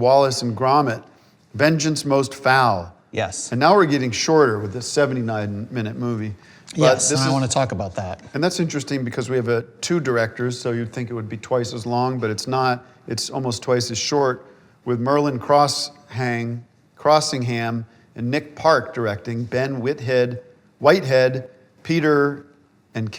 Wallace and Gromit, Vengeance Most Fowl. Yes. And now we're getting shorter with this 79-minute movie. But Yes, and I want to talk about that. And that's interesting because we have two directors, so you'd think it would be twice as long, but it's not. It's almost twice as short, with Merlin Crossingham and Nick Park directing, Ben Whitehead, Peter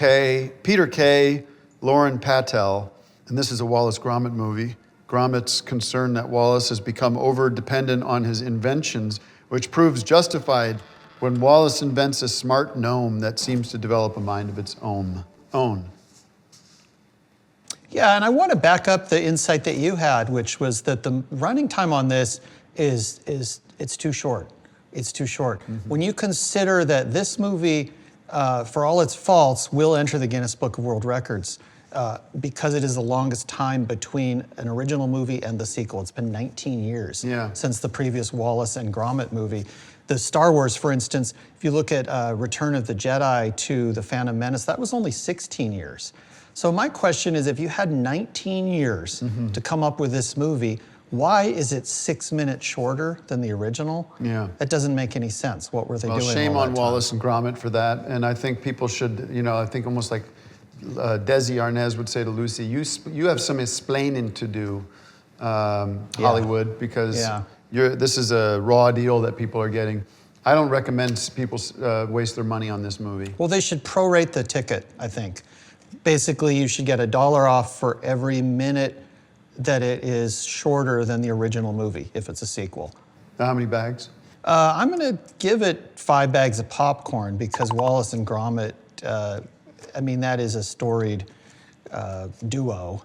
Kay, Lauren Patel. And this is a Wallace Gromit movie. Gromit's concerned that Wallace has become over-dependent on his inventions, which proves justified when Wallace invents a smart gnome that seems to develop a mind of its own. Yeah, and I want to back up the insight that you had, which was that the running time on this is it's too short. It's too short. Mm-hmm. When you consider that this movie, for all its faults, will enter the Guinness Book of World Records because it is the longest time between an original movie and the sequel. It's been 19 years since the previous Wallace and Gromit movie. The Star Wars, for instance, if you look at Return of the Jedi to The Phantom Menace, that was only 16 years. So my question is, if you had 19 years to come up with this movie, why is it 6 minutes shorter than the original? Yeah. That doesn't make any sense. What were they doing? Shame on Wallace and Gromit for that. And I think people should, I think almost like Desi Arnaz would say to Lucy, you have some explaining to do, Hollywood, because this is a raw deal that people are getting. I don't recommend people waste their money on this movie. Well, they should prorate the ticket, I think. Basically, you should get $1 off for every minute that it is shorter than the original movie, if it's a sequel. Now, how many bags? I'm going to give it 5 bags of popcorn because Wallace and Gromit, that is a storied duo.